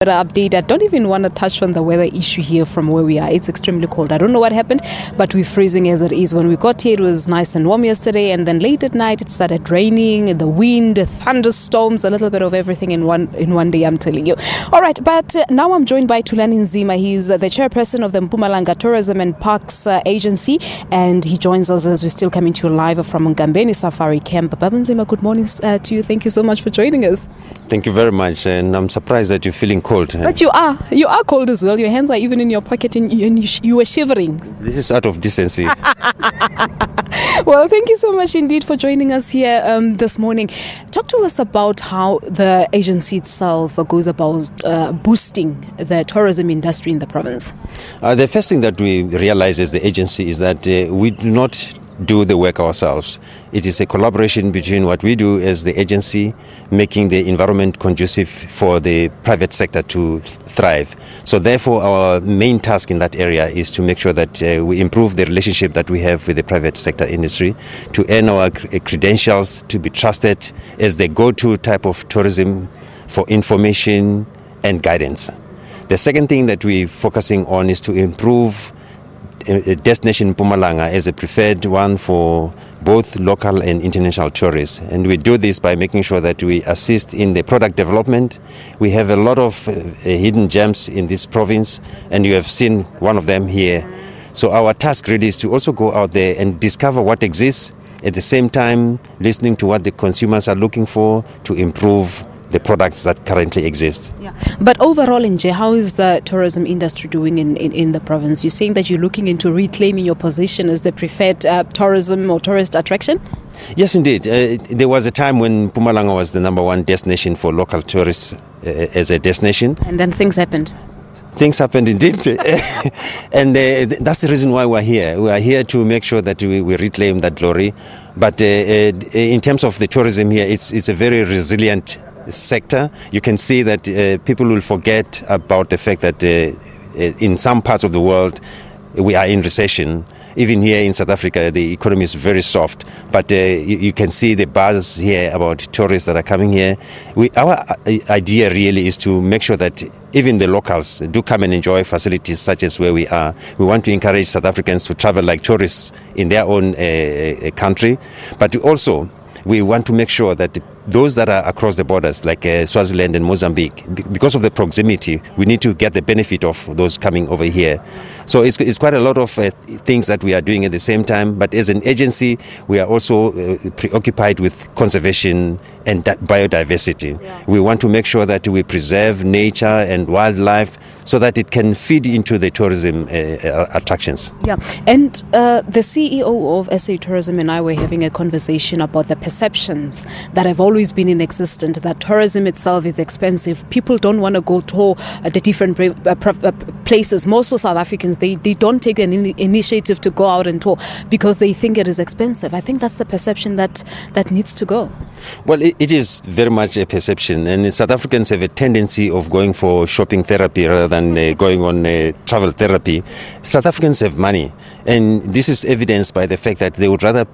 Weather update. I don't even want to touch on the weather issue here from where we are. It's extremely cold. I don't know what happened, but we're freezing as it is. When we got here, it was nice and warm yesterday, and then late at night, it started raining, the wind, thunderstorms, a little bit of everything in one day, I'm telling you. All right, but now I'm joined by Thulani Nzima. He's the chairperson of the Mpumalanga Tourism and Parks Agency, and he joins us as we're still coming to you live from Nkambeni Safari Camp. Baba Nzima, good morning to you. Thank you so much for joining us. Thank you very much, and I'm surprised that you're feeling cold. But you are cold as well. Your hands are even in your pocket and you were shivering. This is out of decency. Well, thank you so much indeed for joining us here this morning. Talk to us about how the agency itself goes about boosting the tourism industry in the province. The first thing that we realize as the agency is that we do not do the work ourselves. It is a collaboration between what we do as the agency, making the environment conducive for the private sector to thrive. So therefore, our main task in that area is to make sure that we improve the relationship that we have with the private sector industry, to earn our credentials, to be trusted as the go-to type of tourism for information and guidance. The second thing that we're focusing on is to improve destination Mpumalanga as a preferred one for both local and international tourists. And we do this by making sure that we assist in the product development. We have a lot of hidden gems in this province, and you have seen one of them here. So our task really is to also go out there and discover what exists, at the same time listening to what the consumers are looking for to improve the products that currently exist. Yeah. But overall in Nje, how is the tourism industry doing in the province? You're saying that you're looking into reclaiming your position as the preferred tourism or tourist attraction? Yes, indeed. There was a time when Mpumalanga was the number one destination for local tourists as a destination. And then things happened. Things happened indeed. And that's the reason why we're here. We are here to make sure that we reclaim that glory. But in terms of the tourism here, it's a very resilient sector. You can see that people will forget about the fact that in some parts of the world we are in recession. Even here in South Africa, the economy is very soft. But you can see the buzz here about tourists that are coming here. Our idea really is to make sure that even the locals do come and enjoy facilities such as where we are. We want to encourage South Africans to travel like tourists in their own country. But also, we want to make sure that those that are across the borders, like Swaziland and Mozambique, because of the proximity, we need to get the benefit of those coming over here. So it's quite a lot of things that we are doing at the same time. But as an agency, we are also preoccupied with conservation and biodiversity. Yeah. We want to make sure that we preserve nature and wildlife so that it can feed into the tourism attractions. Yeah, and the CEO of SA Tourism and I were having a conversation about the perceptions that have always been in existence, that tourism itself is expensive. People don't want to go tour the different places. Most of South Africans, they don't take an initiative to go out and tour because they think it is expensive. I think that's the perception that needs to go. Well, it is very much a perception, and South Africans have a tendency of going for shopping therapy rather than going on travel therapy. South Africans have money, and this is evidenced by the fact that they would rather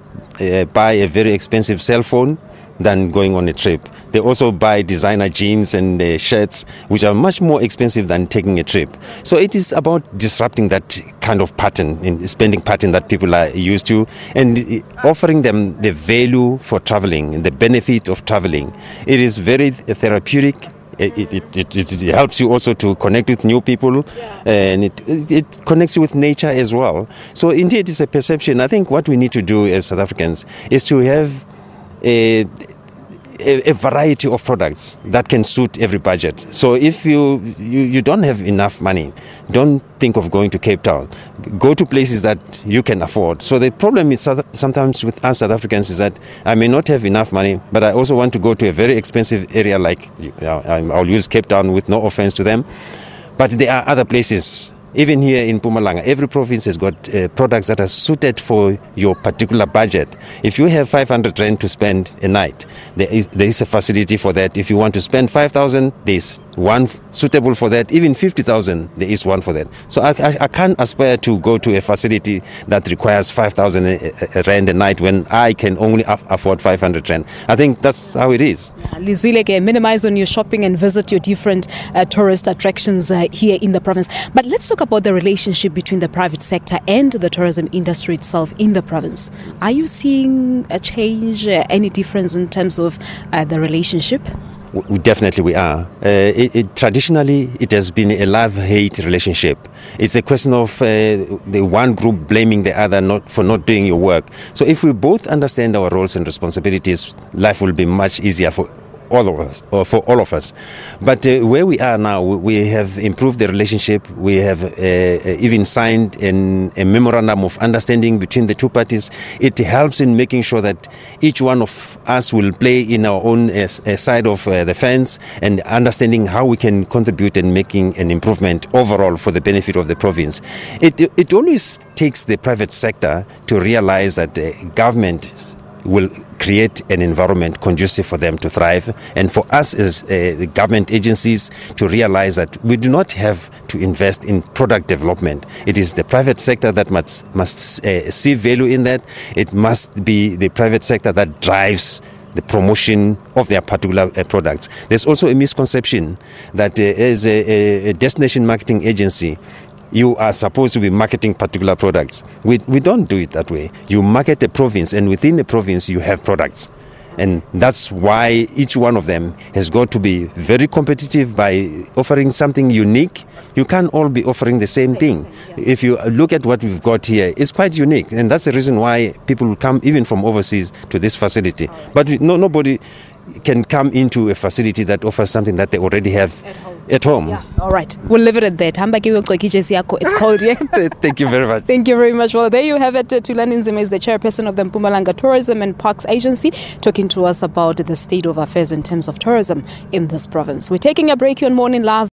buy a very expensive cell phone than going on a trip. They also buy designer jeans and shirts, which are much more expensive than taking a trip. So it is about disrupting that kind of pattern, spending pattern that people are used to, and offering them the value for traveling, the benefit of traveling. It is very therapeutic. It helps you also to connect with new people, and it connects you with nature as well. So indeed, it's a perception. I think what we need to do as South Africans is to have a variety of products that can suit every budget. So if you don't have enough money, don't think of going to Cape Town. Go to places that you can afford. So the problem is sometimes with us South Africans is that I may not have enough money, but I also want to go to a very expensive area like, I'll use Cape Town with no offense to them. But there are other places. Even here in Mpumalanga, every province has got products that are suited for your particular budget. If you have 500 rand to spend a night, there is a facility for that. If you want to spend 5,000, there's one suitable for that. Even 50,000, there is one for that. So I can't aspire to go to a facility that requires 5,000 rand a night when I can only afford 500 rand. I think that's how it is. Minimize on your shopping and visit your different tourist attractions here in the province. But let's talk about the relationship between the private sector and the tourism industry itself in the province. Are you seeing a change, any difference in terms of the relationship? Definitely we are. Traditionally, it has been a love-hate relationship. It's a question of the one group blaming the other for not doing your work. So if we both understand our roles and responsibilities, life will be much easier for all of us, or for all of us. But where we are now, we have improved the relationship. We have even signed a memorandum of understanding between the two parties. It helps in making sure that each one of us will play in our own side of the fence and understanding how we can contribute and making an improvement overall for the benefit of the province. It always takes the private sector to realize that the government will create an environment conducive for them to thrive, and for us as the government agencies to realize that we do not have to invest in product development. It is the private sector that must see value in that. It must be the private sector that drives the promotion of their particular products. There's also a misconception that as a destination marketing agency, you are supposed to be marketing particular products. We don't do it that way. You market a province, and within the province you have products. And that's why each one of them has got to be very competitive by offering something unique. You can't all be offering the same thing. If you look at what we've got here, it's quite unique. And that's the reason why people will come even from overseas to this facility. But nobody can come into a facility that offers something that they already have at home. Yeah. All right. We'll leave it at that. It's called, yeah. Thank you very much. Thank you very much. Well, there you have it. Thulani Nzima is the chairperson of the Mpumalanga Tourism and Parks Agency, talking to us about the state of affairs in terms of tourism in this province. We're taking a break here on Morning Live.